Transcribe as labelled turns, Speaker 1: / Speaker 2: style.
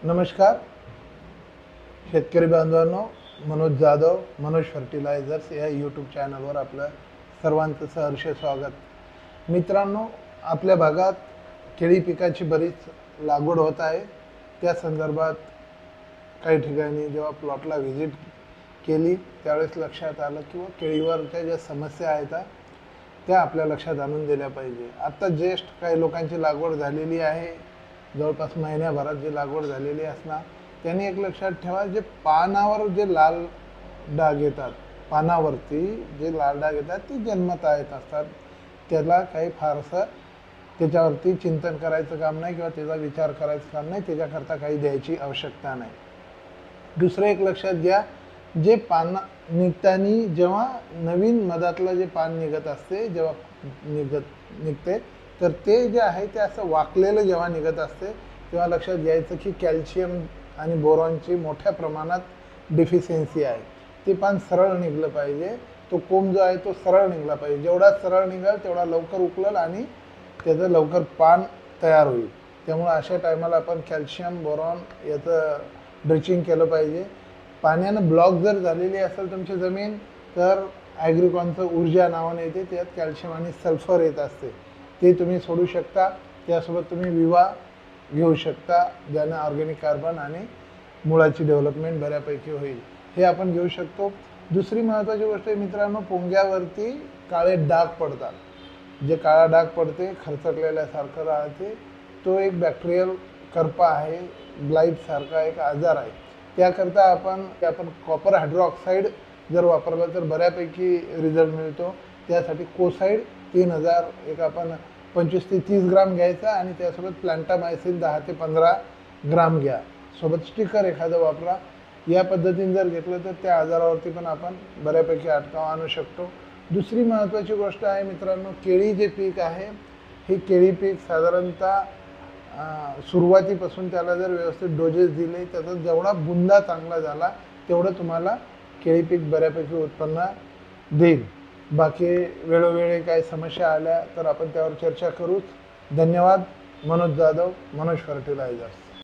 Speaker 1: नमस्कार शेतकरी बांधवांनो, मनोज जाधव मनोज फर्टिलायझर्स या यूट्यूब चॅनलवर आपलं सर्वांचं सहर्ष स्वागत। मित्रांनो, आपल्या भागात केळी पिकाची बरीच लागवड होत आहे। त्या संदर्भात काही ठिकाणी जेव्हा प्लॉटला व्हिजिट केली त्यावेळेस लक्षात आलं की केळीवरच्या ज्या समस्या आहेत त्या आपल्या लक्षात आणून दिल्या पाहिजे। आता जेस्ट काही लोकांची लागवड झालेली आहे, जवळपास महिन्याभरात जी लागवड झालेली असणार, त्यांनी एक लक्षात ठेवा, जे पानावर जे लाल डाग येतात, पानावरती जे लाल डाग येतात ते जन्मतः येत असतात। त्याला काही फारसं त्याच्यावरती चिंतन करायचं काम नाही किंवा त्याचा विचार करायचं काम नाही, त्याच्याकरता काही द्यायची आवश्यकता नाही। दुसरं एक लक्षात घ्या, जे पान निघतानी जेव्हा नवीन मधातलं जे पान निघत असते, जेव्हा निघते तर ते जे आहे ते असं वाकलेलं जेव्हा निघत असते तेव्हा लक्षात घ्यायचं की कॅल्शियम आणि बोरॉनची मोठ्या प्रमाणात डिफिशियन्सी आहे। ते पान सरळ निघलं पाहिजे, तो कोंब जो आहे तो सरळ निघला पाहिजे। जेवढा सरळ निघेल तेवढा लवकर उकलेल आणि त्याचं लवकर पान तयार होईल। त्यामुळे अशा टायमाला आपण कॅल्शियम बोरॉन याचं ड्रिचिंग केलं पाहिजे। पाण्यानं ब्लॉक जर झालेली असेल तुमची जमीन तर ॲग्रिकॉनचं ऊर्जा नावाने येते, त्यात कॅल्शियम आणि सल्फर येत असते, ते तुम्ही सोडू शकता। त्यासोबत तुम्ही विवा घेऊ शकता, ज्याने ऑर्गॅनिक कार्बन आणि मुळाची डेव्हलपमेंट बऱ्यापैकी होईल, हे आपण घेऊ शकतो। दुसरी महत्त्वाची गोष्ट आहे मित्रांनो, पोंग्यावरती काळे डाग पडतात। जे काळा डाग पडते, खरचटलेल्यासारखं राहते, तो एक बॅक्टेरियल करपा आहे, ब्लाइट सारखा एक आजार आहे। त्याकरता आपण कॉपर हायड्रोक्साईड जर वापरलं तर बऱ्यापैकी रिझल्ट मिळतो। त्यासाठी कोसाईड 3000 एक आपण 25 ते 30 ग्राम घ्यायचा आणि त्यासोबत प्लॅन्टामायसिन 10 ते 15 ग्राम घ्या, सोबत स्टिकर एखादं वापरा। या पद्धतीने जर घेतलं तर त्या आजारावरती पण आपण बऱ्यापैकी अटकाव आणू शकतो। दुसरी महत्त्वाची गोष्ट आहे मित्रांनो, केळी जे पीक आहे हे केळी पीक साधारणतः सुरुवातीपासून त्याला जर व्यवस्थित डोजेस दिले, त्याचा जेवढा बुंदा चांगला झाला तेवढं तुम्हाला केळी पीक बऱ्यापैकी उत्पन्न देईल। बाकी वेळोवेळी काही समस्या आल्या तर आपण त्यावर चर्चा करूच। धन्यवाद। मनोज जाधव, मनोज फर्टिलायझर्स।